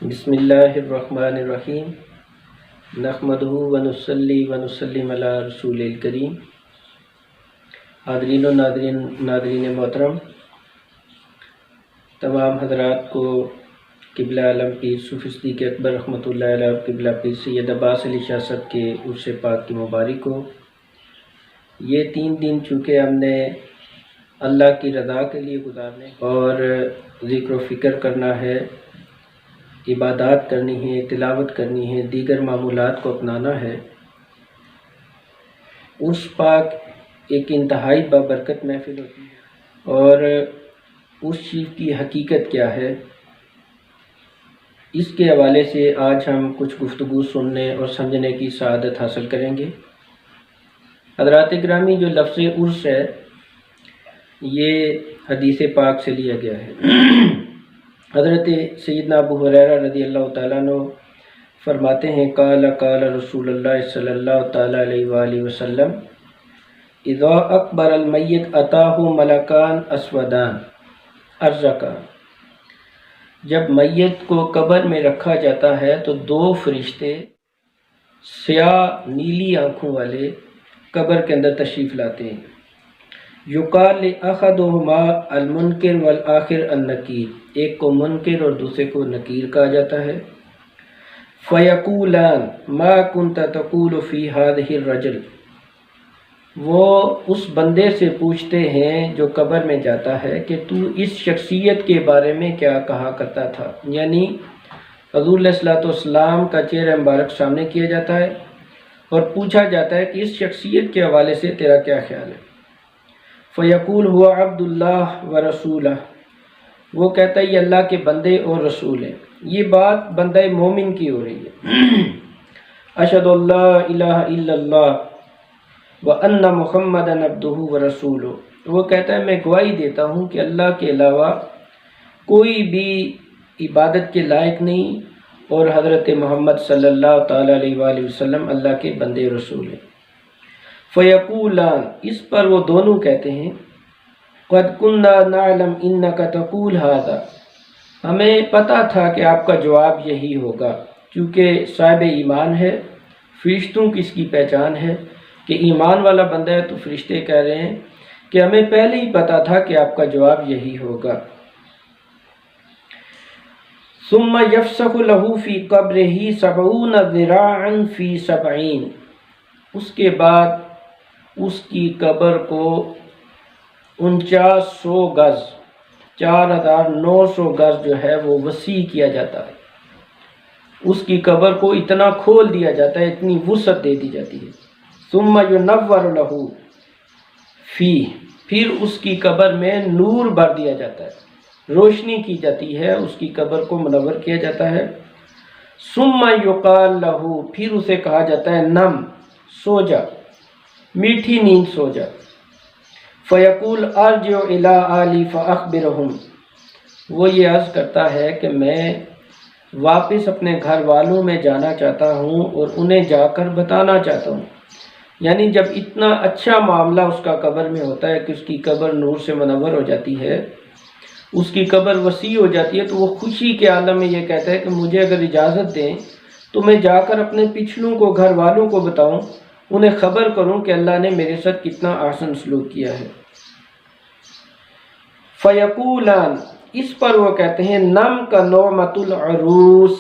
بسم اللہ الرحمن الرحیم نحمدہ ونصلی ونسلم علی رسول الکریم۔ حاضرین و ناظرین محترم، تمام حضرات کو قبلہ عالم پیر صوفی صدیق اکبر رحمۃ اللہ علیہ قبلہ پیر سید عباس علی شاہ صاحب کے عرس پاک کی مبارک ہو۔ یہ 3 دن چونکہ ہم نے اللہ کی رضا کے لیے گزارنے اور ذکر و فکر کرنا ہے، عبادات کرنی ہے، تلاوت کرنی ہے، دیگر معمولات کو اپنانا ہے۔ عرس پاک ایک انتہائی بابرکت محفل ہوتی ہے، اور عرس شریف کی حقیقت کیا ہے، اس کے حوالے سے آج ہم کچھ گفتگو سننے اور سمجھنے کی سعادت حاصل کریں گے۔ حضرات گرامی، جو لفظ عرس ہے یہ حدیث پاک سے لیا گیا ہے۔ حضرت سیدنا ابو ہریرہ رضی اللہ تعالیٰ عنہ فرماتے ہیں، قال رسول اللہ صلی اللہ تعالیٰ علیہ وآلہ وسلم، اذا اکبر المیت اتاہ ملکان اسودان ارزقا۔ جب میت کو قبر میں رکھا جاتا ہے تو 2 فرشتے سیاہ نیلی آنکھوں والے قبر کے اندر تشریف لاتے ہیں۔ یقال لاحدہما المنکر والآخر النکیر، ایک کو منکر اور دوسرے کو نکیر کہا جاتا ہے۔ فیقولان ما کنت تقول فی ہذہ الرجل، وہ اس بندے سے پوچھتے ہیں جو قبر میں جاتا ہے کہ تو اس شخصیت کے بارے میں کیا کہا کرتا تھا، یعنی حضور علیہ الصلوۃ والسلام کا چہرہ مبارک سامنے کیا جاتا ہے اور پوچھا جاتا ہے کہ اس شخصیت کے حوالے سے تیرا کیا خیال ہے۔ فیقول ہوا عبد اللہ و رسولہ، وہ کہتا ہے یہ اللہ کے بندے اور رسول ہیں۔ یہ بات بندہ مومن کی ہو رہی ہے۔ اشہد اللہ الہ الا اللہ و ان محمد عبدہ و رسولہ، وہ کہتا ہے میں گواہی دیتا ہوں کہ اللہ کے علاوہ کوئی بھی عبادت کے لائق نہیں، اور حضرت محمد صلی اللہ تعالیٰ علیہ وآلہ وسلم اللہ کے بندے رسول ہیں۔ فیقولان، اس پر وہ دونوں کہتے ہیں، قد کنا نعلم انک تقول ھذا، ہمیں پتہ تھا کہ آپ کا جواب یہی ہوگا، کیونکہ صاحب ایمان ہے، فرشتوں کی اس کی پہچان ہے کہ ایمان والا بندہ ہے، تو فرشتے کہہ رہے ہیں کہ ہمیں پہلے ہی پتہ تھا کہ آپ کا جواب یہی ہوگا۔ ثم یفسح له فی قبرہ 70 ذراعا فی 70، اس کے بعد اس کی قبر کو 4900 گز 4900 گز جو ہے وہ وسیع کیا جاتا ہے، اس کی قبر کو اتنا کھول دیا جاتا ہے، اتنی وسعت دے دی جاتی ہے۔ ثم ینور له فیہ، پھر اس کی قبر میں نور بھر دیا جاتا ہے، روشنی کی جاتی ہے، اس کی قبر کو منور کیا جاتا ہے۔ ثم یقال له، پھر اسے کہا جاتا ہے نم، سو جا، میٹھی نیند سو جا۔ فیقول ارجع الی آلی فاخبرہم، وہ یہ عرض کرتا ہے کہ میں واپس اپنے گھر والوں میں جانا چاہتا ہوں اور انہیں جا کر بتانا چاہتا ہوں۔ یعنی جب اتنا اچھا معاملہ اس کا قبر میں ہوتا ہے کہ اس کی قبر نور سے منور ہو جاتی ہے، اس کی قبر وسیع ہو جاتی ہے، تو وہ خوشی کے عالم میں یہ کہتا ہے کہ مجھے اگر اجازت دیں تو میں جا کر اپنے پچھلوں کو، گھر والوں کو بتاؤں، انہیں خبر کروں کہ اللہ نے میرے ساتھ کتنا احسن سلوک کیا ہے۔ فیقولان، اس پر وہ کہتے ہیں نم کا نعمت العروس،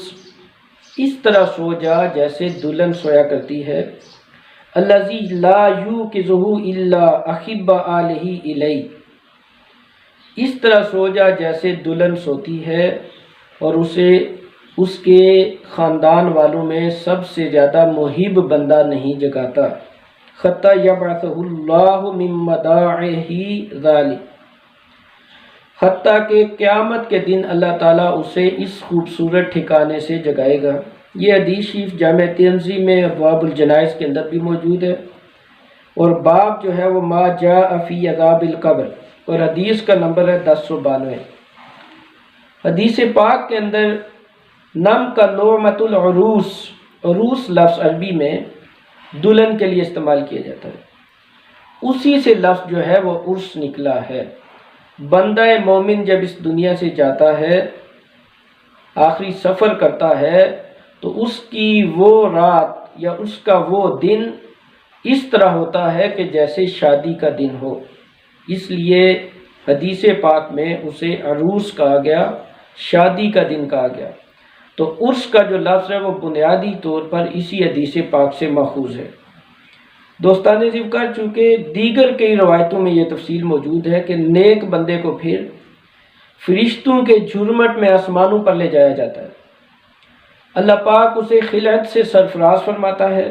اس طرح سو جا جیسے دلہن سویا کرتی ہے۔ الذی لا یوقظہ الا احب آلہ الیہ، اس طرح سو جا جیسے دلہن سوتی ہے اور اسے اس کے خاندان والوں میں سب سے زیادہ محب بندہ نہیں جگاتا۔ حتی یبعثہ اللہ من مضاجعہ ذلک، حتیٰ کہ قیامت کے دن اللہ تعالیٰ اسے اس خوبصورت ٹھکانے سے جگائے گا۔ یہ حدیث شریف جامع ترمذی میں ابواب الجنائز کے اندر بھی موجود ہے، اور باب جو ہے وہ ما جاء فی عذاب القبر، اور حدیث کا نمبر ہے 1092۔ حدیث پاک کے اندر نم کا نعمت العروس، عروس لفظ عربی میں دلہن کے لیے استعمال کیا جاتا ہے، اسی سے لفظ جو ہے وہ عرس نکلا ہے۔ بندہ مومن جب اس دنیا سے جاتا ہے آخری سفر کرتا ہے تو اس کی وہ رات یا اس کا وہ دن اس طرح ہوتا ہے کہ جیسے شادی کا دن ہو، اس لیے حدیث پاک میں اسے عروس کہا گیا، شادی کا دن کہا گیا۔ تو عرس کا جو لفظ ہے وہ بنیادی طور پر اسی حدیث پاک سے ماخوذ ہے۔ دوستان ذکر، چونکہ دیگر کئی روایتوں میں یہ تفصیل موجود ہے کہ نیک بندے کو پھر فرشتوں کے جھرمٹ میں آسمانوں پر لے جایا جاتا ہے، اللہ پاک اسے خلعت سے سرفراز فرماتا ہے،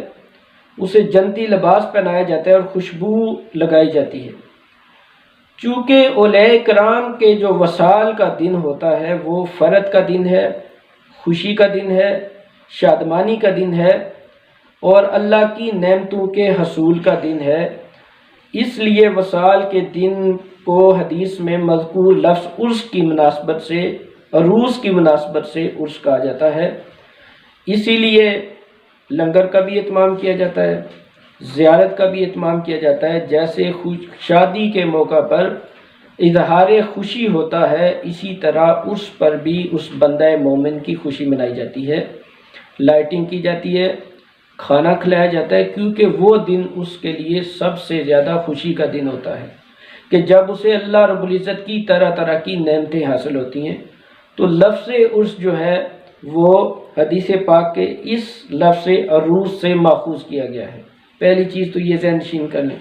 اسے جنتی لباس پہنایا جاتا ہے اور خوشبو لگائی جاتی ہے۔ چونکہ اولیاء کرام کے جو وصال کا دن ہوتا ہے وہ فرد کا دن ہے، خوشی کا دن ہے، شادمانی کا دن ہے اور اللہ کی نعمتوں کے حصول کا دن ہے، اس لیے وصال کے دن کو حدیث میں مذکور لفظ عرس کی مناسبت سے، عروس کی مناسبت سے عرس کہا جاتا ہے۔ اسی لیے لنگر کا بھی اہتمام کیا جاتا ہے، زیارت کا بھی اہتمام کیا جاتا ہے۔ جیسے شادی کے موقع پر اظہار خوشی ہوتا ہے، اسی طرح عرس پر بھی اس بندہ مومن کی خوشی منائی جاتی ہے، لائٹنگ کی جاتی ہے، کھانا کھلایا جاتا ہے، کیونکہ وہ دن اس کے لیے سب سے زیادہ خوشی کا دن ہوتا ہے کہ جب اسے اللہ رب العزت کی طرح طرح کی نعمتیں حاصل ہوتی ہیں۔ تو لفظ عرس جو ہے وہ حدیث پاک کے اس لفظ عروس سے ماخوذ کیا گیا ہے۔ پہلی چیز تو یہ ذہن نشین کر لیں۔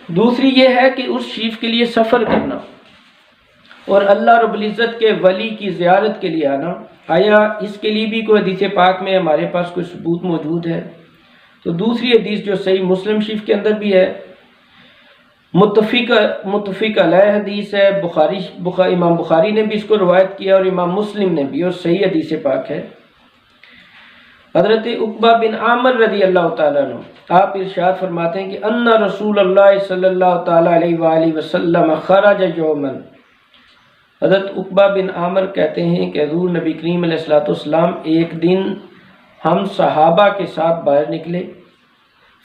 دوسری یہ ہے کہ اس شریف کے لیے سفر کرنا اور اللہ رب العزت کے ولی کی زیارت کے لیے آنا، آیا اس کے لیے بھی کوئی حدیث پاک میں ہمارے پاس کوئی ثبوت موجود ہے؟ تو دوسری حدیث جو صحیح مسلم شریف کے اندر بھی ہے، متفق علیہ حدیث ہے، امام بخاری نے بھی اس کو روایت کیا اور امام مسلم نے بھی، اور صحیح حدیث پاک ہے۔ حضرت عقبہ بن عامر رضی اللہ تعالیٰ عنہ آپ ارشاد فرماتے ہیں کہ ان رسول اللہ صلی اللہ تعالیٰ علیہ وآلہ وسلم خرج یوما، حضرت عقبہ بن عامر کہتے ہیں کہ حضور نبی کریم علیہ الصلوۃ والسلام ایک دن ہم صحابہ کے ساتھ باہر نکلے،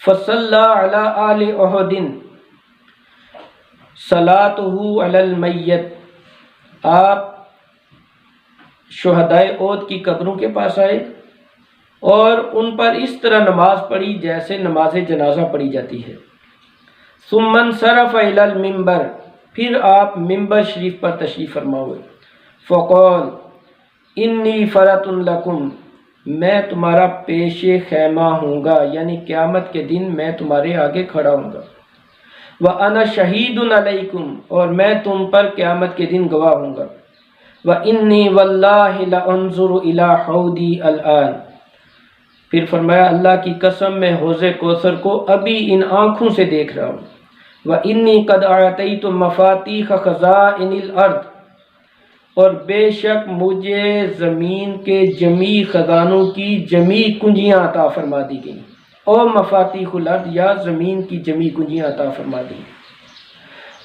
فصلی علی آل احد صلاتہ علی المیت، آپ شہدائے احد کی قبروں کے پاس آئے اور ان پر اس طرح نماز پڑھی جیسے نماز جنازہ پڑھی جاتی ہے۔ ثم انصرف الی المنبر، پھر آپ ممبر شریف پر تشریف فرما ہوئے، فقال انی فرط لکم، میں تمہارا پیش خیمہ ہوں گا، یعنی قیامت کے دن میں تمہارے آگے کھڑا ہوں گا، وَأَنَا شَهِيدٌ عَلَيْكُمْ، اور میں تم پر قیامت کے دن گواہ ہوں گا، وَإِنِّي وَاللَّهِ لَأَنظُرُ إِلَى حَوْضِي الْآنَ، پھر فرمایا اللہ کی قسم میں حوض کوثر کو ابھی ان آنکھوں سے دیکھ رہا ہوں، وَإِنِّي قَدْ أَعْطَيْتُ مَفَاتِيحَ خَزَائِنِ الْأَرْضِ، اور بے شک مجھے زمین کے جمی خزانوں کی جمی کنجیاں عطا فرما دی گئیں، اور مفاتیح الارض، یا زمین کی جمی کنجیاں عطا فرما دی۔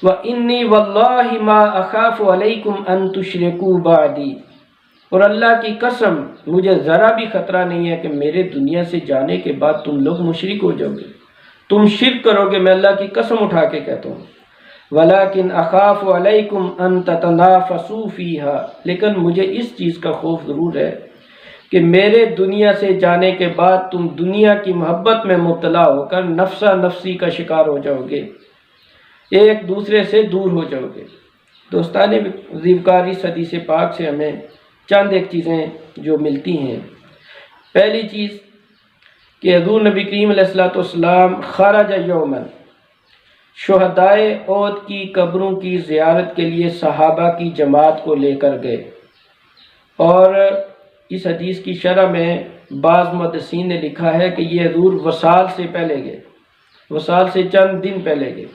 وَإِنِّي وَاللَّهِ مَا أَخَافُ عَلَيْكُمْ أَن تُشْرِكُوا بَعْدِي، اور اللہ کی قسم مجھے ذرا بھی خطرہ نہیں ہے کہ میرے دنیا سے جانے کے بعد تم لوگ مشرک ہو جاؤ گے، تم شرک کرو گے، میں اللہ کی قسم اٹھا کے کہتا ہوں۔ وَلَكِنْ أَخَافُ عَلَيْكُمْ أَن تَتَنَافَسُوا فِيهَا، لیکن مجھے اس چیز کا خوف ضرور ہے کہ میرے دنیا سے جانے کے بعد تم دنیا کی محبت میں مبتلا ہو کر نفسا نفسی کا شکار ہو جاؤ گے، ایک دوسرے سے دور ہو جاؤ گے۔ دوستان ذیوکار، اس حدیث پاک سے ہمیں چند ایک چیزیں جو ملتی ہیں۔ پہلی چیز کہ حضور نبی کریم علیہ الصلوۃ والسلام خرج یوما، شہدائے احد کی قبروں کی زیارت کے لیے صحابہ کی جماعت کو لے کر گئے، اور اس حدیث کی شرح میں بعض محدثین نے لکھا ہے کہ یہ حضور وصال سے پہلے گئے، وصال سے چند دن پہلے گئے۔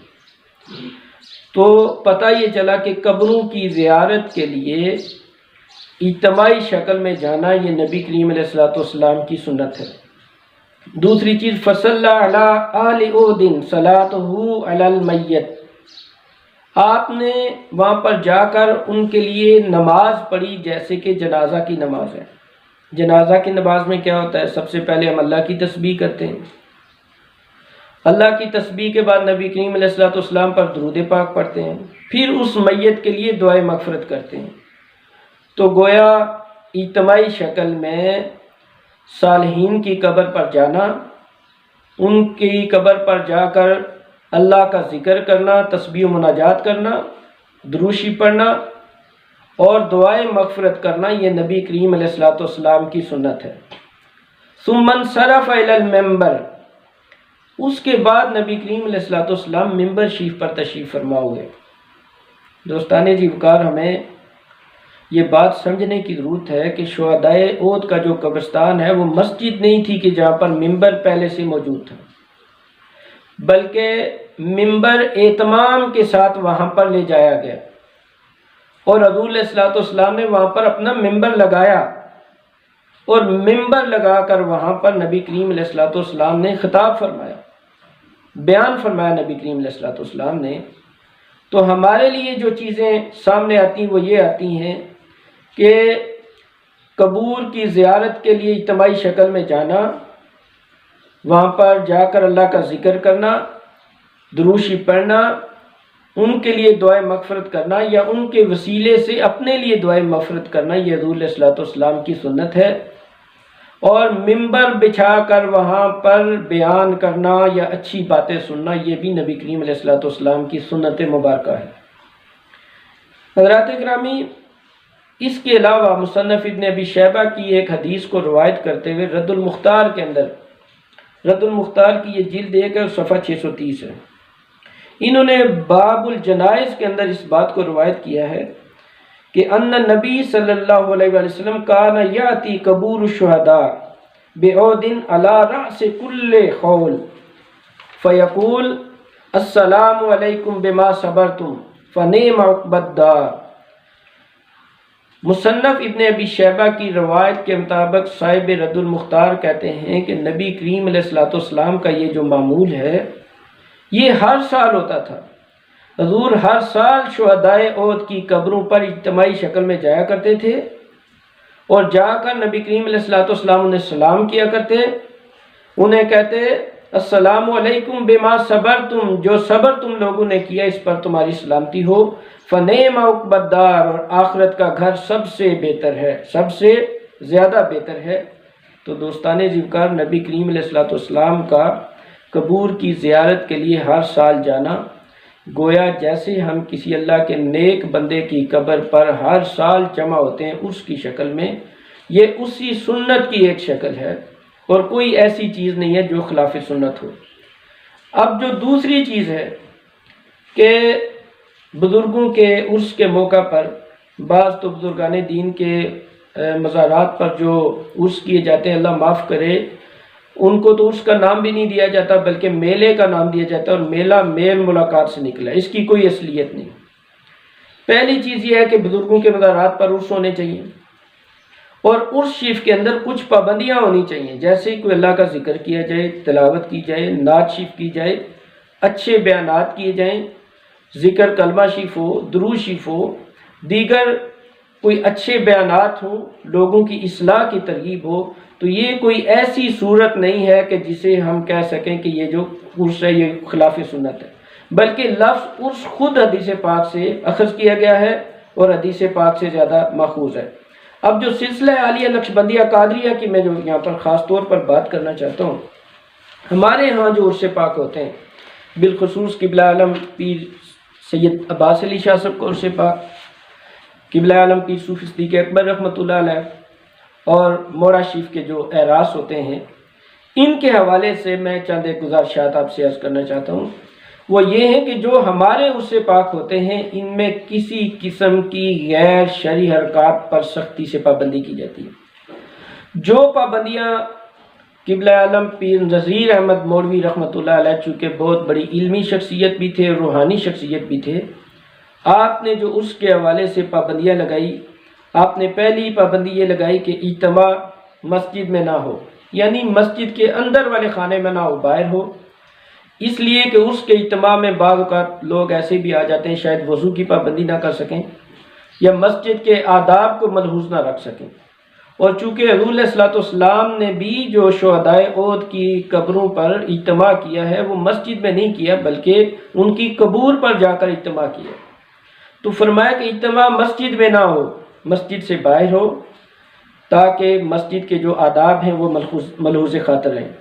تو پتہ یہ چلا کہ قبروں کی زیارت کے لیے اجتماعی شکل میں جانا یہ نبی کریم علیہ الصلوۃ والسلام کی سنت ہے۔ دوسری چیز، فصلی علی آل احد صلاتہ علی المیت، آپ نے وہاں پر جا کر ان کے لیے نماز پڑھی جیسے کہ جنازہ کی نماز ہے۔ جنازہ کی نماز میں کیا ہوتا ہے؟ سب سے پہلے ہم اللہ کی تسبیح کرتے ہیں، اللہ کی تسبیح کے بعد نبی کریم علیہ الصلوۃ والسلام پر درود پاک پڑھتے ہیں، پھر اس میت کے لیے دعائے مغفرت کرتے ہیں۔ تو گویا اجتماعی شکل میں صالحین کی قبر پر جانا، ان کی قبر پر جا کر اللہ کا ذکر کرنا، تسبیح و مناجات کرنا، دروشی پڑھنا اور دعائے مغفرت کرنا، یہ نبی کریم علیہ الصلوۃ والسلام کی سنت ہے۔ ثم انصرف الی المنبر، اس کے بعد نبی کریم علیہ الصلوۃ والسلام ممبر شریف پر تشریف فرما ہوئے۔ دوستان جی وقار، ہمیں یہ بات سمجھنے کی ضرورت ہے کہ شہدائے احد کا جو قبرستان ہے وہ مسجد نہیں تھی کہ جہاں پر ممبر پہلے سے موجود تھا، بلکہ ممبر اہتمام کے ساتھ وہاں پر لے جایا گیا اور حضور علیہ الصلوۃ والسلام نے وہاں پر اپنا ممبر لگایا، اور ممبر لگا کر وہاں پر نبی کریم علیہ الصلوۃ والسلام نے خطاب فرمایا، بیان فرمایا نبی کریم علیہ الصلوۃ والسلام نے۔ تو ہمارے لیے جو چیزیں سامنے آتی ہیں وہ یہ آتی ہیں کہ قبور کی زیارت کے لیے اجتماعی شکل میں جانا، وہاں پر جا کر اللہ کا ذکر کرنا، دروشی پڑھنا، ان کے لیے دعائے مغفرت کرنا یا ان کے وسیلے سے اپنے لیے دعائے مغفرت کرنا، یہ حضور علیہ الصلوۃ والسلام کی سنت ہے۔ اور ممبر بچھا کر وہاں پر بیان کرنا یا اچھی باتیں سننا، یہ بھی نبی کریم علیہ الصلوۃ والسلام کی سنت مبارکہ ہے۔ حضرات گرامی، اس کے علاوہ مصنف ابن ابی شیبہ کی ایک حدیث کو روایت کرتے ہوئے رد المختار کے اندر، رد المختار کی یہ جلد 1 ہے اور صفحہ 630 ہے، انہوں نے باب الجنائز کے اندر اس بات کو روایت کیا ہے کہ ان نبی صلی اللہ علیہ وآلہ وسلم کان یاتی قبور الشہداء بعود علی رأس کل خول فیقول السلام علیکم بما صبرتم فنعم عقبی الدار۔ مصنف ابن ابی شیبہ کی روایت کے مطابق صاحب رد المختار کہتے ہیں کہ نبی کریم علیہ الصلوۃ والسلام کا یہ جو معمول ہے یہ ہر سال ہوتا تھا۔ حضور ہر سال شہدائے احد کی قبروں پر اجتماعی شکل میں جایا کرتے تھے اور جا کر نبی کریم علیہ الصلوۃ والسلام انہیں سلام کیا کرتے، انہیں کہتے السلام علیکم بما صبرتم، جو صبر تم لوگوں نے کیا اس پر تمہاری سلامتی ہو، فنعم عقبی الدار، اور آخرت کا گھر سب سے بہتر ہے، سب سے زیادہ بہتر ہے۔ تو دوستان ذوالفقار، نبی کریم علیہ الصلوۃ والسلام کا قبور کی زیارت کے لیے ہر سال جانا گویا جیسے ہم کسی اللہ کے نیک بندے کی قبر پر ہر سال جمع ہوتے ہیں اس کی شکل میں، یہ اسی سنت کی ایک شکل ہے اور کوئی ایسی چیز نہیں ہے جو خلاف سنت ہو۔ اب جو دوسری چیز ہے کہ بزرگوں کے عرس کے موقع پر بعض تو بزرگان دین کے مزارات پر جو عرس کیے جاتے ہیں، اللہ معاف کرے، ان کو تو عرس کا نام بھی نہیں دیا جاتا بلکہ میلے کا نام دیا جاتا ہے، اور میلہ میل ملاقات سے نکلا ہے، اس کی کوئی اصلیت نہیں۔ پہلی چیز یہ ہے کہ بزرگوں کے مزارات پر عرس ہونے چاہیے، اور عرس شریف کے اندر کچھ پابندیاں ہونی چاہیے، جیسے کوئی اللہ کا ذکر کیا جائے، تلاوت کی جائے، نعت شریف کی جائے، اچھے بیانات کیے جائیں، ذکر کلمہ شریف ہو، درود شریف ہو، دیگر کوئی اچھے بیانات ہوں، لوگوں کی اصلاح کی ترغیب ہو۔ تو یہ کوئی ایسی صورت نہیں ہے کہ جسے ہم کہہ سکیں کہ یہ جو عرس ہے یہ خلاف سنت ہے، بلکہ لفظ عرس خود حدیث پاک سے اخذ کیا گیا ہے اور حدیث پاک سے زیادہ ماخوذ ہے۔ اب جو سلسلہ عالیہ نقشبندیہ قادریہ کی میں جو یہاں پر خاص طور پر بات کرنا چاہتا ہوں، ہمارے ہاں جو عرس پاک ہوتے ہیں، بالخصوص قبلہ عالم پیر سید عباس علی شاہ صاحب کو عرس پاک، قبلہ عالم پیر صوفی صدیق اکبر رحمۃ اللہ علیہ اور موڑا شریف کے جو اعراس ہوتے ہیں، ان کے حوالے سے میں چند ایک گزارشات آپ سے عرض کرنا چاہتا ہوں۔ وہ یہ ہیں کہ جو ہمارے عرس پاک ہوتے ہیں ان میں کسی قسم کی غیر شرعی حرکات پر سختی سے پابندی کی جاتی ہے۔ جو پابندیاں قبلہ عالم پیر نذیر احمد مولوی رحمۃ اللہ علیہ، چونکہ بہت بڑی علمی شخصیت بھی تھے، روحانی شخصیت بھی تھے، آپ نے جو عرس کے حوالے سے پابندیاں لگائی، آپ نے پہلی پابندی یہ لگائی کہ اجتماع مسجد میں نہ ہو، یعنی مسجد کے اندر والے خانے میں نہ ہو، باہر ہو، اس لیے کہ عرس کے اجتماع میں بعض اوقات لوگ ایسے بھی آ جاتے ہیں شاید وضو کی پابندی نہ کر سکیں یا مسجد کے آداب کو ملحوظ نہ رکھ سکیں، اور چونکہ حضور علیہ الصلوۃ والسلام نے بھی جو شہدائے احد کی قبروں پر اجتماع کیا ہے وہ مسجد میں نہیں کیا بلکہ ان کی قبور پر جا کر اجتماع کیا، تو فرمایا کہ اجتماع مسجد میں نہ ہو، مسجد سے باہر ہو، تاکہ مسجد کے جو آداب ہیں وہ ملحوظ خاطر رہیں۔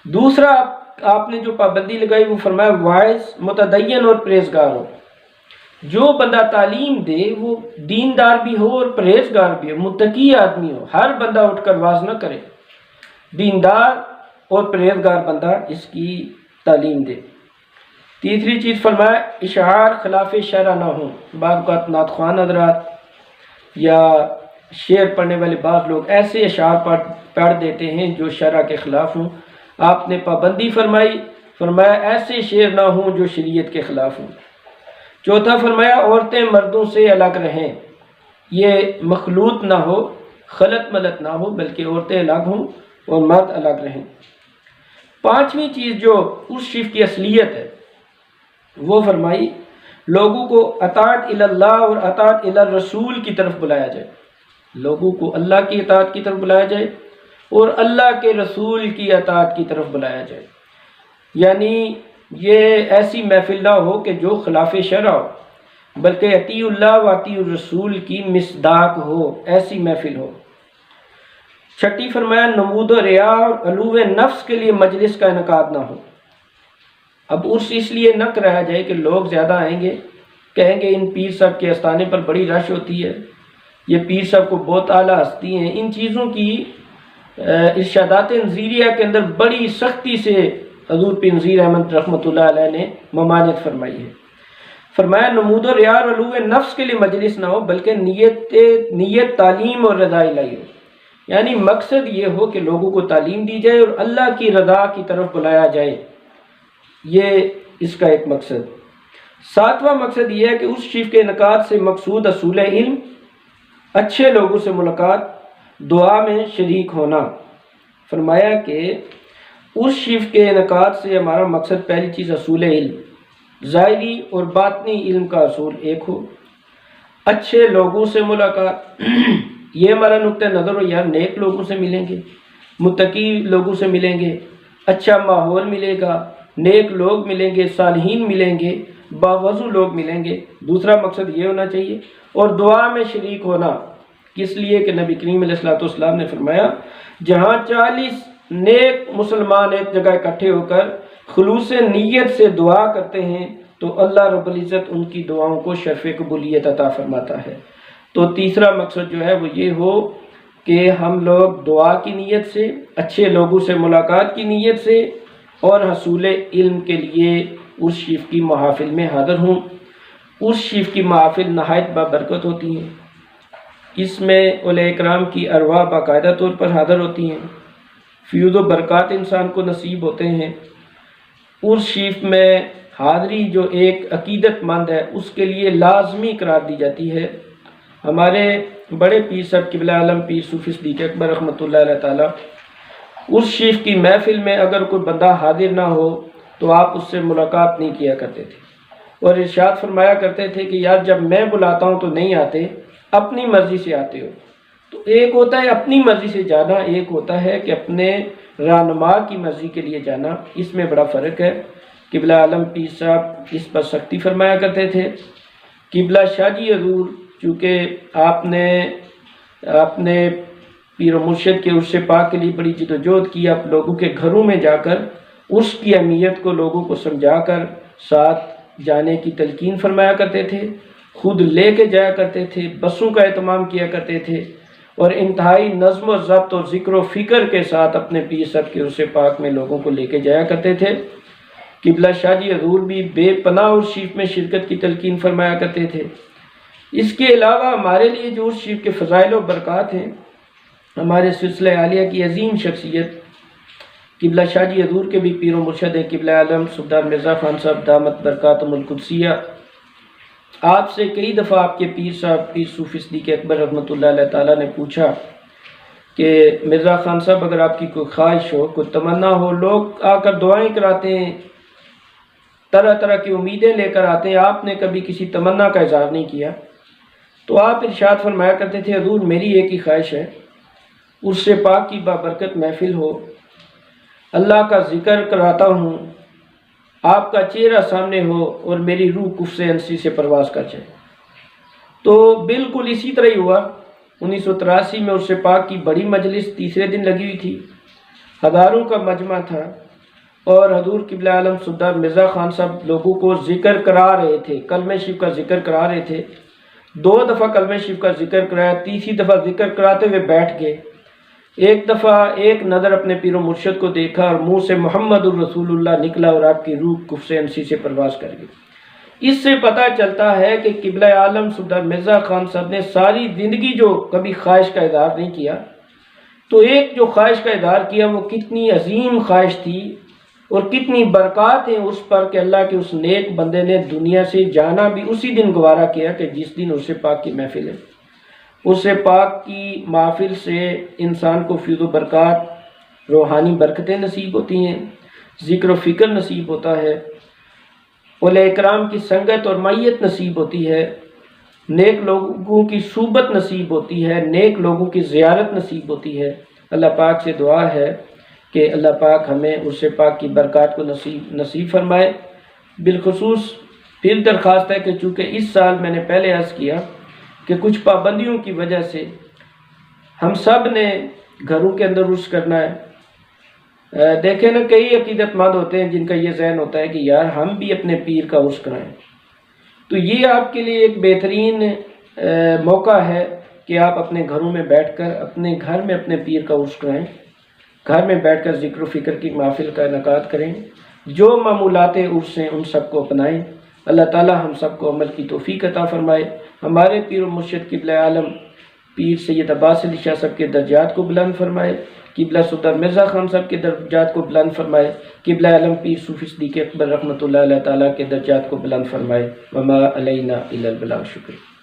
دوسرا آپ نے جو پابندی لگائی وہ فرمایا واعظ متدین اور پرہیزگار ہو۔ جو بندہ تعلیم دے وہ دیندار بھی ہو اور پرہیزگار بھی ہو، متقی آدمی ہو، ہر بندہ اٹھ کر واز نہ کرے، دیندار اور پرہیزگار بندہ اس کی تعلیم دے۔ تیسری چیز فرمایا اشعار خلاف شرع نہ ہوں۔ بعض اوقات نعت خوان حضرات یا شعر پڑھنے والے بعض لوگ ایسے اشعار پڑھ دیتے ہیں جو شرع کے خلاف ہوں۔ آپ نے پابندی فرمایا ایسے شعر نہ ہوں جو شریعت کے خلاف ہوں۔ چوتھا فرمایا عورتیں مردوں سے الگ رہیں، یہ مخلوط نہ ہو، خلط ملط نہ ہو، بلکہ عورتیں الگ ہوں اور مرد الگ رہیں۔ پانچویں چیز جو اس شیف کی اصلیت ہے وہ فرمائی لوگوں کو اطاعت اللہ اور اطاعت الرسول کی طرف بلایا جائے، لوگوں کو اللہ کی اطاعت کی طرف بلایا جائے اور اللہ کے رسول کی اطاعت کی طرف بلایا جائے۔ یعنی یہ ایسی محفل نہ ہو کہ جو خلاف شرع ہو، بلکہ اطیع اللہ و اطیع الرسول کی مصداق ہو، ایسی محفل ہو۔ چھٹی فرمایا نمود و ریا اور علو نفس کے لیے مجلس کا انعقاد نہ ہو۔ اب اس لیے نہ کرایا جائے کہ لوگ زیادہ آئیں گے، کہیں گے ان پیر صاحب کے آستانے پر بڑی رش ہوتی ہے، یہ پیر صاحب کو بہت اعلیٰ ہستی ہیں۔ ان چیزوں کی ارشادات نذیریہ کے اندر بڑی سختی سے حضور پیر نذیر احمد رحمۃ اللہ علیہ نے ممانعت فرمائی ہے۔ فرمایا نمود و ریا اور علو نفس کے لیے مجلس نہ ہو، بلکہ نیت تعلیم اور رضا الہی ہو۔ یعنی مقصد یہ ہو کہ لوگوں کو تعلیم دی جائے اور اللہ کی رضا کی طرف بلایا جائے، یہ اس کا ایک مقصد۔ ساتواں مقصد یہ ہے کہ اس شیف کے انعقاد سے مقصود اصول علم، اچھے لوگوں سے ملاقات، دعا میں شریک ہونا۔ فرمایا کہ اس شیف کے انعقاد سے ہمارا مقصد پہلی چیز اصول علم، ظاہری اور باطنی علم کا اصول ایک ہو، اچھے لوگوں سے ملاقات، یہ ہمارا نقطہ نظر ہو، یار نیک لوگوں سے ملیں گے، متقی لوگوں سے ملیں گے، اچھا ماحول ملے گا، نیک لوگ ملیں گے، صالحین ملیں گے، باوضو لوگ ملیں گے۔ دوسرا مقصد یہ ہونا چاہیے، اور دعا میں شریک ہونا، کس لیے کہ نبی کریم علیہ الصلوۃ والسلام نے فرمایا جہاں 40 نیک مسلمان ایک جگہ اکٹھے ہو کر خلوص نیت سے دعا کرتے ہیں تو اللہ رب العزت ان کی دعاؤں کو شرف قبولیت عطا فرماتا ہے۔ تو تیسرا مقصد جو ہے وہ یہ ہو کہ ہم لوگ دعا کی نیت سے، اچھے لوگوں سے ملاقات کی نیت سے اور حصول علم کے لیے اس شیف کی محافل میں حاضر ہوں۔ اس شیف کی محافل نہایت بابرکت ہوتی ہیں، اس میں اولیاء کرام کی ارواح باقاعدہ طور پر حاضر ہوتی ہیں، فیوز و برکات انسان کو نصیب ہوتے ہیں۔ اس شیف میں حاضری جو ایک عقیدت مند ہے اس کے لیے لازمی قرار دی جاتی ہے۔ ہمارے بڑے پیر صاحب قبلہ عالم پیر صوفی صدیق اکبر رحمۃ اللہ علیہ تعالیٰ، اس شیف کی محفل میں اگر کوئی بندہ حاضر نہ ہو تو آپ اس سے ملاقات نہیں کیا کرتے تھے، اور ارشاد فرمایا کرتے تھے کہ یار جب میں بلاتا ہوں تو نہیں آتے، اپنی مرضی سے آتے ہو۔ تو ایک ہوتا ہے اپنی مرضی سے جانا، ایک ہوتا ہے کہ اپنے رہنما کی مرضی کے لیے جانا، اس میں بڑا فرق ہے۔ قبلہ عالم پیر صاحب اس پر سختی فرمایا کرتے تھے۔ قبلہ شاہ جی حضور چونکہ آپ نے پیر و مرشد کے عرش پاک کے لیے بڑی جدوجہد کی، آپ لوگوں کے گھروں میں جا کر اس کی اہمیت کو لوگوں کو سمجھا کر ساتھ جانے کی تلقین فرمایا کرتے تھے، خود لے کے جایا کرتے تھے، بسوں کا اہتمام کیا کرتے تھے، اور انتہائی نظم و ضبط اور ذکر و فکر کے ساتھ اپنے پیر صاحب کے عرش پاک میں لوگوں کو لے کے جایا کرتے تھے۔ قبلہ شاہ جی حضور بھی بے پناہ اس شیف میں شرکت کی تلقین فرمایا کرتے تھے۔ اس کے علاوہ ہمارے لیے جو اس شیف کے فضائل و برکات ہیں، ہمارے سلسلہ عالیہ کی عظیم شخصیت قبلہ شاہ جی حضور کے بھی پیر و مرشد قبلہ عالم سردار مرزا خان صاحب دامت برکاتہم القدسیہ، آپ سے کئی دفعہ آپ کے پیر صاحب پیر صوفی صدیق اکبر رحمۃ اللہ علیہ تعالیٰ نے پوچھا کہ مرزا خان صاحب اگر آپ کی کوئی خواہش ہو، کوئی تمنا ہو، لوگ آ کر دعائیں کراتے ہیں، طرح طرح کی امیدیں لے کر آتے ہیں، آپ نے کبھی کسی تمنا کا اظہار نہیں کیا، تو آپ ارشاد فرمایا کرتے تھے حضور میری ایک ہی خواہش ہے، اس سے پاک کی بابرکت محفل ہو، اللہ کا ذکر کراتا ہوں، آپ کا چہرہ سامنے ہو اور میری روح کفر انسی سے پرواز کر جائے۔ تو بالکل اسی طرح ہی ہوا 1983 میں عرس پاک کی بڑی مجلس تیسرے دن لگی ہوئی تھی، ہزاروں کا مجمع تھا، اور حضور قبلہ عالم سردار مرزا خان صاحب لوگوں کو ذکر کرا رہے تھے، کلمہ شریف کا ذکر کرا رہے تھے۔ 2 دفعہ کلمہ شریف کا ذکر کرایا، تیسری دفعہ ذکر کراتے ہوئے بیٹھ گئے۔ ایک دفعہ ایک نظر اپنے پیر و مرشد کو دیکھا اور منہ سے محمد الرسول اللہ نکلا اور آپ کی روح کفر انسی سے پرواز کر گئی۔ اس سے پتہ چلتا ہے کہ قبلہ عالم سردار مرزا خان صاحب نے ساری زندگی جو کبھی خواہش کا اظہار نہیں کیا، تو ایک جو خواہش کا اظہار کیا وہ کتنی عظیم خواہش تھی اور کتنی برکات ہیں اس پر کہ اللہ کے اس نیک بندے نے دنیا سے جانا بھی اسی دن گوارا کیا کہ جس دن عرس پاک کی محفل ہے۔ عرس پاک کی محفل سے انسان کو فیض و برکات، روحانی برکتیں نصیب ہوتی ہیں، ذکر و فکر نصیب ہوتا ہے، اولیاء اکرام کی سنگت اور معیت نصیب ہوتی ہے، نیک لوگوں کی صحبت نصیب ہوتی ہے، نیک لوگوں کی زیارت نصیب ہوتی ہے۔ اللہ پاک سے دعا ہے کہ اللہ پاک ہمیں عرس پاک کی برکات کو نصیب فرمائے۔ بالخصوص پھر درخواست ہے کہ چونکہ اس سال میں نے پہلے عرض کیا کہ کچھ پابندیوں کی وجہ سے ہم سب نے گھروں کے اندر عرس کرنا ہے۔ دیکھیں نا، کئی عقیدت مند ہوتے ہیں جن کا یہ ذہن ہوتا ہے کہ یار ہم بھی اپنے پیر کا عرس کرائیں، تو یہ آپ کے لیے ایک بہترین موقع ہے کہ آپ اپنے گھروں میں بیٹھ کر اپنے گھر میں اپنے پیر کا عرس کرائیں، گھر میں بیٹھ کر ذکر و فکر کی محفل کا انعقاد کریں، جو معمولات عرس ہیں ان سب کو اپنائیں۔ اللہ تعالی ہم سب کو عمل کی توفیق عطا فرمائے، ہمارے پیر و مرشد قبلہ عالم پیر سید عباس علی شاہ صاحب کے درجات کو بلند فرمائے، قبلہ سردار مرزا خان صاحب کے درجات کو بلند فرمائے، قبلہ عالم پیر صوفی صدیق اکبر رحمۃ اللہ علیہ تعالیٰ کے درجات کو بلند فرمائے۔ وما علینا الا البلاغ۔ شکریہ۔